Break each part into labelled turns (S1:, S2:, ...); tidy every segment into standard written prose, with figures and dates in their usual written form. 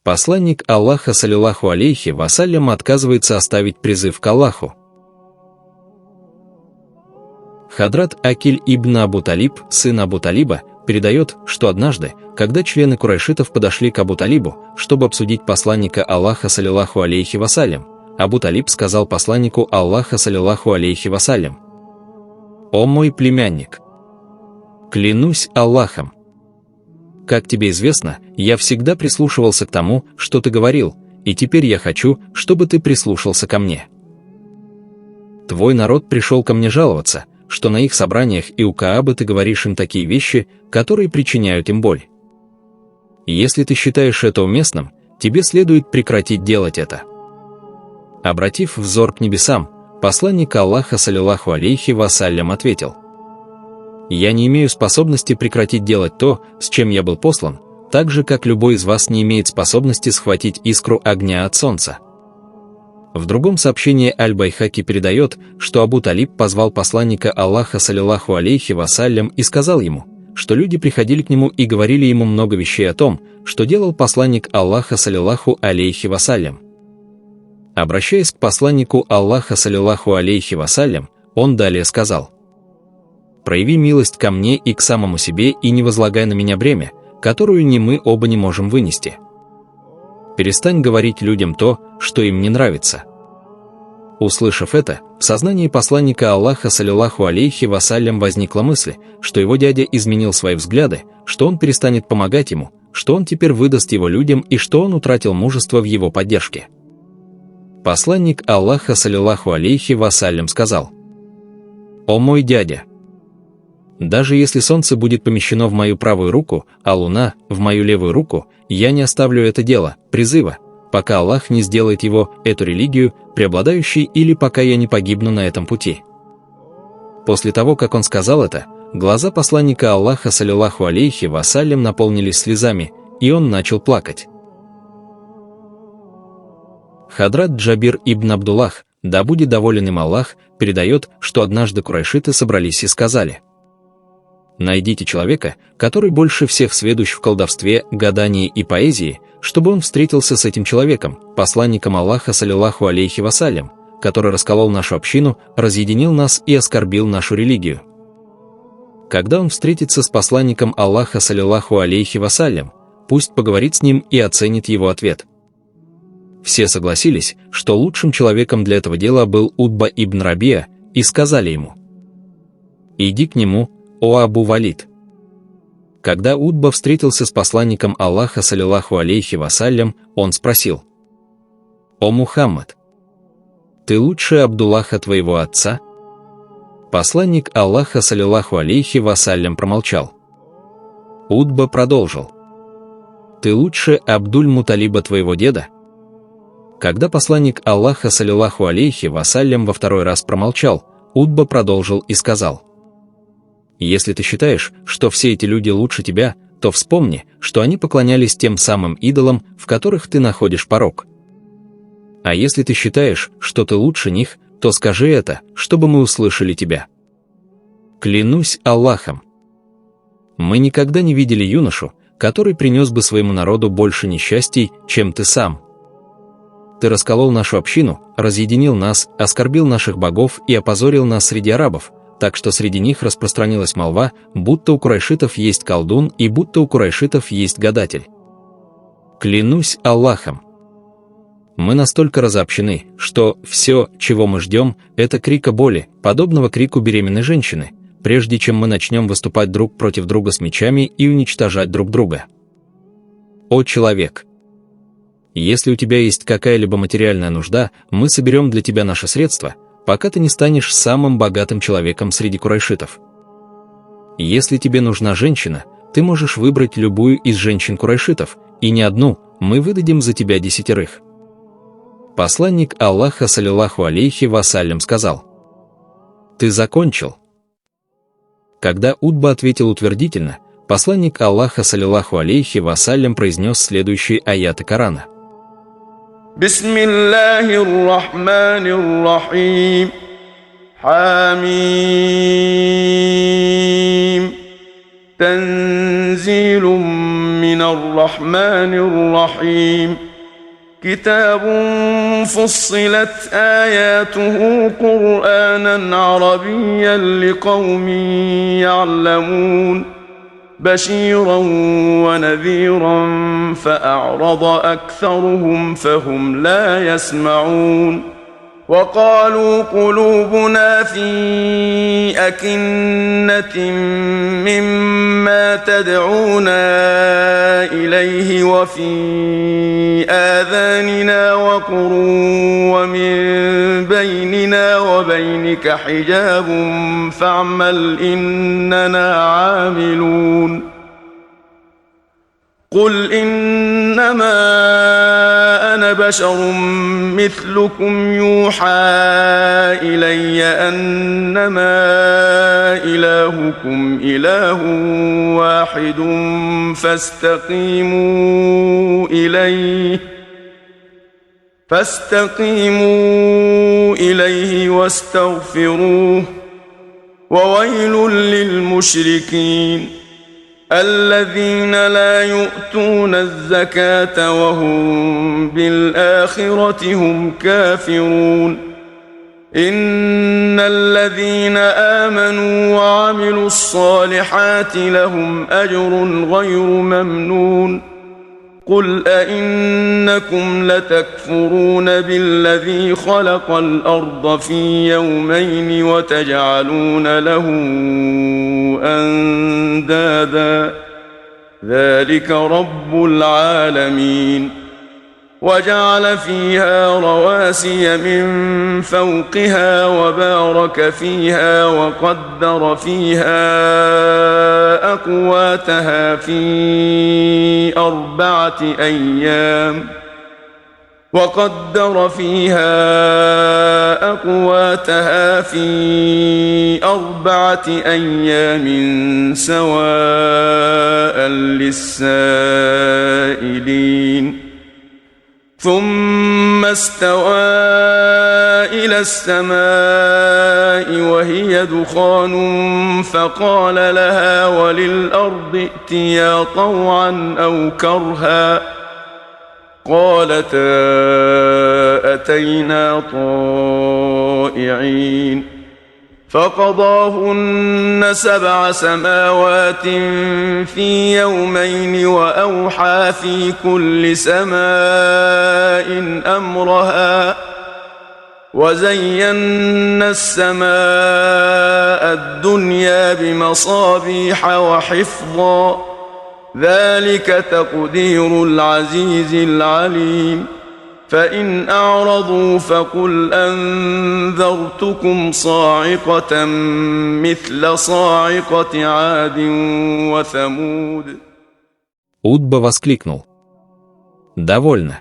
S1: Посланник Аллаха, саллиллаху алейхи вассалям, отказывается оставить призыв к Аллаху. Хадрат Акиль ибн Абу Талиб, сын Абу Талиба, передает, что однажды, когда члены курайшитов подошли к Абу Талибу, чтобы обсудить посланника Аллаха, саллиллаху алейхи вассалям, Абу Талиб сказал посланнику Аллаха, саллиллаху алейхи вассалям: «О мой племянник! Клянусь Аллахом! Как тебе известно, я всегда прислушивался к тому, что ты говорил, и теперь я хочу, чтобы ты прислушался ко мне. Твой народ пришел ко мне жаловаться, что на их собраниях и у Каабы ты говоришь им такие вещи, которые причиняют им боль. Если ты считаешь это уместным, тебе следует прекратить делать это». Обратив взор к небесам, посланник Аллаха, саллиллаху алейхи вассалям, ответил: «Я не имею способности прекратить делать то, с чем я был послан, так же, как любой из вас не имеет способности схватить искру огня от солнца». В другом сообщении Аль-Байхаки передает, что Абу Талиб позвал посланника Аллаха, саллиллаху алейхи вассалям, и сказал ему, что люди приходили к нему и говорили ему много вещей о том, что делал посланник Аллаха, саллиллаху алейхи вассалям. Обращаясь к посланнику Аллаха, саллиллаху алейхи вассалям, он далее сказал: «Прояви милость ко мне и к самому себе и не возлагай на меня бремя, которую ни мы оба не можем вынести. Перестань говорить людям то, что им не нравится». Услышав это, в сознании посланника Аллаха, саллиллаху алейхи вассалям, возникла мысль, что его дядя изменил свои взгляды, что он перестанет помогать ему, что он теперь выдаст его людям и что он утратил мужество в его поддержке. Посланник Аллаха, саллиллаху алейхи вассалям, сказал: «О мой дядя! Даже если солнце будет помещено в мою правую руку, а луна – в мою левую руку, я не оставлю это дело, призыва, пока Аллах не сделает его, эту религию, преобладающей, или пока я не погибну на этом пути». После того, как он сказал это, глаза посланника Аллаха, саллиллаху алейхи вассалям, наполнились слезами, и он начал плакать. Хадрат Джабир ибн Абдуллах, да будет доволен им Аллах, передает, что однажды курайшиты собрались и сказали: «Найдите человека, который больше всех сведущ в колдовстве, гадании и поэзии, чтобы он встретился с этим человеком, посланником Аллаха, саллиллаху алейхи вассалям, который расколол нашу общину, разъединил нас и оскорбил нашу религию. Когда он встретится с посланником Аллаха, саллиллаху алейхи вассалям, пусть поговорит с ним и оценит его ответ». Все согласились, что лучшим человеком для этого дела был Утба ибн Рабия, и сказали ему: «Иди к нему, о Абу Валид». Когда Утба встретился с посланником Аллаха, саллиллаху алейхи вассалям, он спросил: «О Мухаммад, ты лучше Абдуллаха, твоего отца?» Посланник Аллаха, саллиллаху алейхи вассалям, промолчал. Утба продолжил: «Ты лучше Абдуль-Муталиба, твоего деда?» Когда посланник Аллаха, саллиллаху алейхи вассалям, во второй раз промолчал, Утба продолжил и сказал: «Если ты считаешь, что все эти люди лучше тебя, то вспомни, что они поклонялись тем самым идолам, в которых ты находишь порок. А если ты считаешь, что ты лучше них, то скажи это, чтобы мы услышали тебя. Клянусь Аллахом, мы никогда не видели юношу, который принес бы своему народу больше несчастий, чем ты сам. Ты расколол нашу общину, разъединил нас, оскорбил наших богов и опозорил нас среди арабов, так что среди них распространилась молва, будто у курайшитов есть колдун и будто у курайшитов есть гадатель. Клянусь Аллахом, мы настолько разобщены, что все, чего мы ждем, это крика боли, подобного крику беременной женщины, прежде чем мы начнем выступать друг против друга с мечами и уничтожать друг друга. О человек! Если у тебя есть какая-либо материальная нужда, мы соберем для тебя наши средства, пока ты не станешь самым богатым человеком среди курайшитов. Если тебе нужна женщина, ты можешь выбрать любую из женщин курайшитов, и не одну, мы выдадим за тебя 10. Посланник Аллаха, саллиллаху алейхи вассалям, сказал: «Ты закончил?» Когда Утба ответил утвердительно, посланник Аллаха, саллиллаху алейхи вассалям, произнес следующие аяты Корана:
S2: Бисмиллахир-рахманир-рахим. Хамим. Танзилум من الرحمن الرحيم كتاب فصلت آياته قرآنا عربيا لقوم يعلمون بشيرا ونذيرا فأعرض أكثرهم فهم لا يسمعون وقالوا قلوبنا في أكنة مما تدعونا إليه وفي آذاننا وقر ومن بيننا وبينك حجاب فاعمل إننا عاملون قل إنما أنا بشر مثلكم يوحى إلي أنما إلهكم إله واحد فاستقيموا إليه واستغفروه وويل للمشركين الذين لا يؤتون الزكاة وهم بالآخرة هم كافرون إن الذين آمنوا وعملوا الصالحات لهم أجر غير ممنون قل أئنكم لتكفرون بالذي خلق الأرض في يومين وتجعلون له أندادا ذلك رب العالمين وجعل فيها رواسي من فوقها وبارك فيها وقدر فيها أقواتها في أربعة أيام سواء للسائلين ثم استوى إلى السماء وهي دخان فقال لها وللأرض ائتيا طوعا أو كرها قالتا أتينا طائعين فقضاهن 7 سماوات في يومين وأوحى في كل سماء أمرها وزينا السماء الدنيا بمصابيح وحفظا ذلك تقدير العزيز العليم فإن أعرضوا فقل أنذرتكم صاعقة مثل صاعقة عاد وثمود.
S1: Утба воскликнул: «Довольно.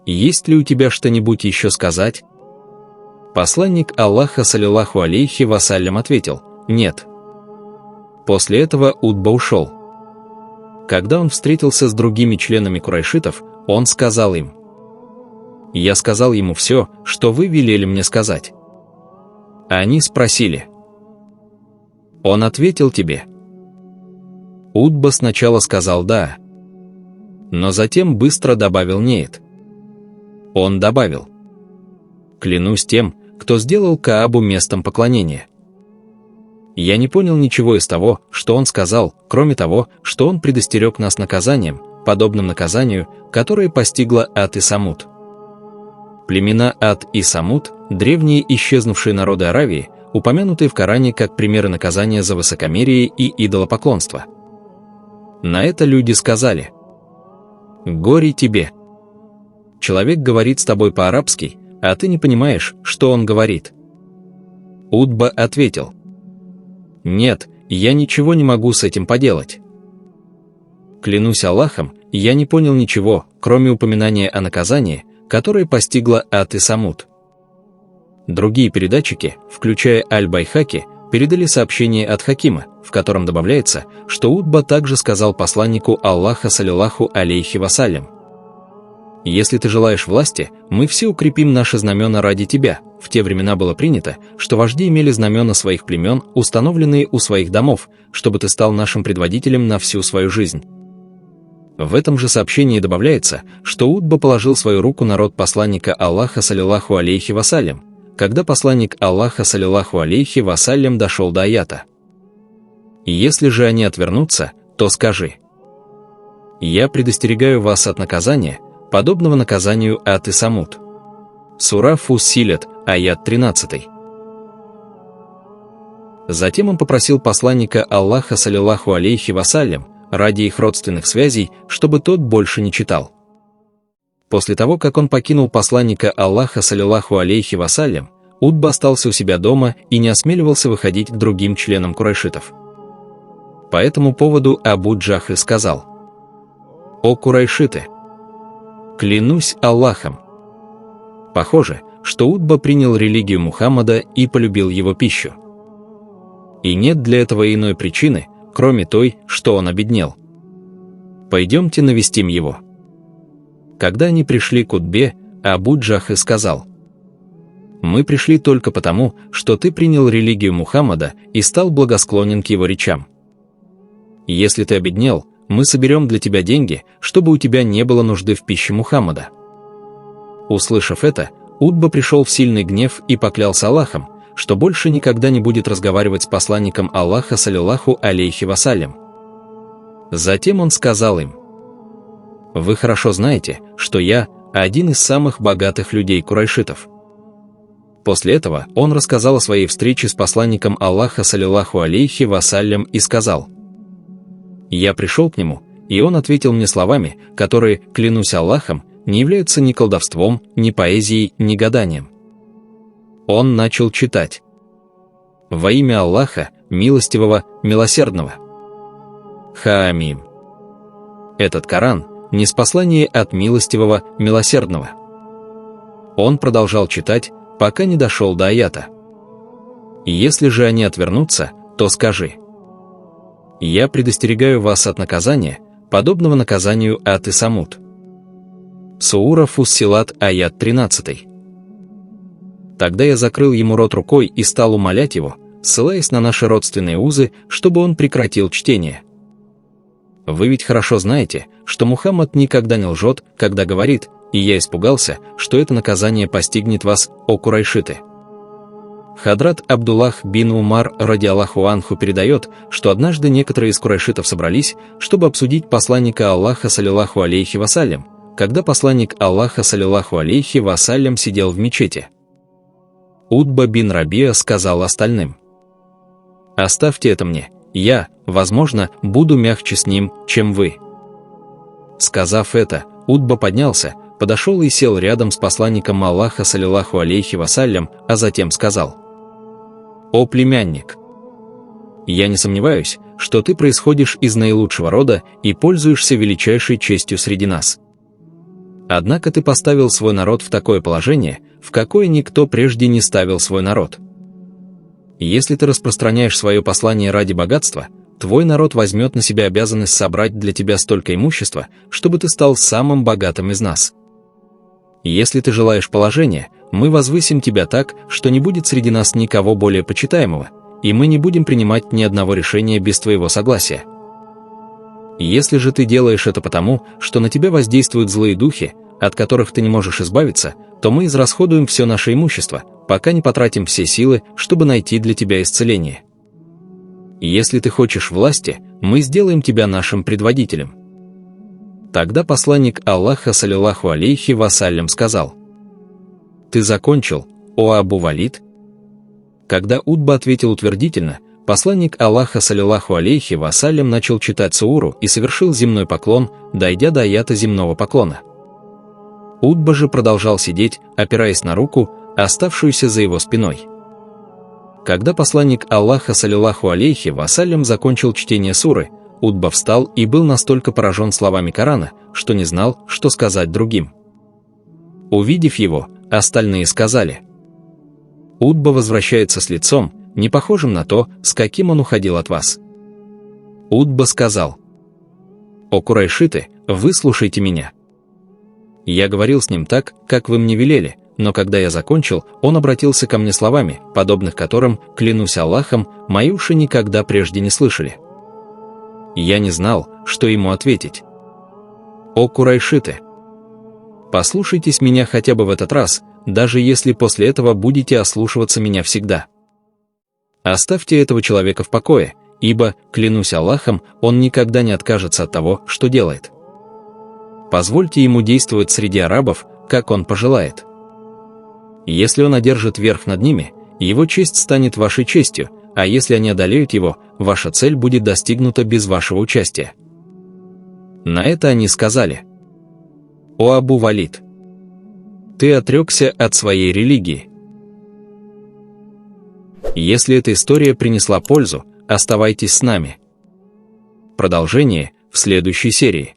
S1: Есть ли у тебя что-нибудь еще сказать?» Посланник Аллаха, саллиллаху алейхи вассалям, ответил: «Нет». После этого Утба ушел. Когда он встретился с другими членами курайшитов, он сказал им: «Я сказал ему все, что вы велели мне сказать». Они спросили: «Он ответил тебе?» Утба сначала сказал «да», но затем быстро добавил «нет». Он добавил: «Клянусь тем, кто сделал Каабу местом поклонения». Я не понял ничего из того, что он сказал, кроме того, что он предостерег нас наказанием, подобным наказанию, которое постигло Ад и Самуд. Племена Ад и Самуд – древние исчезнувшие народы Аравии, упомянутые в Коране как примеры наказания за высокомерие и идолопоклонство. На это люди сказали: «Горе тебе! Человек говорит с тобой по-арабски, а ты не понимаешь, что он говорит». Утба ответил: «Нет, я ничего не могу с этим поделать. Клянусь Аллахом, я не понял ничего, кроме упоминания о наказании, которое постигло Ад и Самуд». Другие передатчики, включая Аль-Байхаки, передали сообщение от Хакима, в котором добавляется, что Утба также сказал посланнику Аллаха, саллиллаху алейхи вассалям: «Если ты желаешь власти, мы все укрепим наши знамена ради тебя». В те времена было принято, что вожди имели знамена своих племен, установленные у своих домов, чтобы ты стал нашим предводителем на всю свою жизнь. В этом же сообщении добавляется, что Утба положил свою руку на рот посланника Аллаха саллиллаху алейхи вассалям, когда посланник Аллаха саллиллаху алейхи вассалям дошел до аята. «Если же они отвернутся, то скажи: я предостерегаю вас от наказания, подобного наказанию ад и Самуд». Сура Фуссилят, аят 13. Затем он попросил посланника Аллаха саллиллаху алейхи вассалям ради их родственных связей, чтобы тот больше не читал. После того, как он покинул посланника Аллаха саллиллаху алейхи вассалям, Утба остался у себя дома и не осмеливался выходить к другим членам курайшитов. По этому поводу Абу Джахль сказал: «О курайшиты! Клянусь Аллахом!» Похоже, что Утба принял религию Мухаммада и полюбил его пищу. И нет для этого иной причины, кроме той, что он обеднел. Пойдемте навестим его. Когда они пришли к Утбе, Абу Джахль сказал: «Мы пришли только потому, что ты принял религию Мухаммада и стал благосклонен к его речам. Если ты обеднел, мы соберем для тебя деньги, чтобы у тебя не было нужды в пище Мухаммада». Услышав это, Утба пришел в сильный гнев и поклялся Аллахом, что больше никогда не будет разговаривать с посланником Аллаха саллиллаху алейхи вассалям. Затем он сказал им: «Вы хорошо знаете, что я один из самых богатых людей курайшитов». После этого он рассказал о своей встрече с посланником Аллаха саллиллаху алейхи вассалям и сказал: «Я пришел к нему, и он ответил мне словами, которые, клянусь Аллахом, не являются ни колдовством, ни поэзией, ни гаданием». Он начал читать: «Во имя Аллаха, милостивого, милосердного. Хаамим». Этот Коран – ниспослание от милостивого, милосердного. Он продолжал читать, пока не дошел до аята. «Если же они отвернутся, то скажи: я предостерегаю вас от наказания, подобного наказанию ад и Самуд». Сура Фуссилат, аят 13. Тогда я закрыл ему рот рукой и стал умолять его, ссылаясь на наши родственные узы, чтобы он прекратил чтение. Вы ведь хорошо знаете, что Мухаммад никогда не лжет, когда говорит, и я испугался, что это наказание постигнет вас, о курайшиты. Хадрат Абдуллах бин Умар ради Аллаху анху передает, что однажды некоторые из курайшитов собрались, чтобы обсудить посланника Аллаха саллиллаху алейхи вассалям, когда посланник Аллаха саллиллаху алейхи вассалям сидел в мечети. Утба бин Рабиа сказал остальным: «Оставьте это мне, я, возможно, буду мягче с ним, чем вы». Сказав это, Утба поднялся, подошел и сел рядом с посланником Аллаха саллиллаху алейхи вассалям, а затем сказал: «О племянник! Я не сомневаюсь, что ты происходишь из наилучшего рода и пользуешься величайшей честью среди нас. Однако ты поставил свой народ в такое положение, в какое никто прежде не ставил свой народ. Если ты распространяешь свое послание ради богатства, твой народ возьмет на себя обязанность собрать для тебя столько имущества, чтобы ты стал самым богатым из нас. Если ты желаешь положения, мы возвысим тебя так, что не будет среди нас никого более почитаемого, и мы не будем принимать ни одного решения без твоего согласия. Если же ты делаешь это потому, что на тебя воздействуют злые духи, от которых ты не можешь избавиться, то мы израсходуем все наше имущество, пока не потратим все силы, чтобы найти для тебя исцеление. Если ты хочешь власти, мы сделаем тебя нашим предводителем». Тогда посланник Аллаха саллиллаху алейхи вассалям сказал: «Ты закончил, о Абу Валид?» Когда Утба ответил утвердительно, посланник Аллаха саллиллаху алейхи вассалям начал читать суру и совершил земной поклон, дойдя до аята земного поклона. Утба же продолжал сидеть, опираясь на руку, оставшуюся за его спиной. Когда посланник Аллаха саллиллаху алейхи вассалям закончил чтение суры, Утба встал и был настолько поражен словами Корана, что не знал, что сказать другим. Увидев его, остальные сказали: «Утба возвращается с лицом, не похожим на то, с каким он уходил от вас». Утба сказал: «О курайшиты, выслушайте меня. Я говорил с ним так, как вы мне велели, но когда я закончил, он обратился ко мне словами, подобных которым, клянусь Аллахом, мои уши никогда прежде не слышали. Я не знал, что ему ответить. «О курайшиты! Послушайтесь меня хотя бы в этот раз, даже если после этого будете ослушиваться меня всегда. Оставьте этого человека в покое, ибо, клянусь Аллахом, он никогда не откажется от того, что делает. Позвольте ему действовать среди арабов, как он пожелает. Если он одержит верх над ними, его честь станет вашей честью, а если они одолеют его, ваша цель будет достигнута без вашего участия». На это они сказали: «О Абу Валид! Ты отрекся от своей религии. Если эта история принесла пользу, оставайтесь с нами. Продолжение в следующей серии.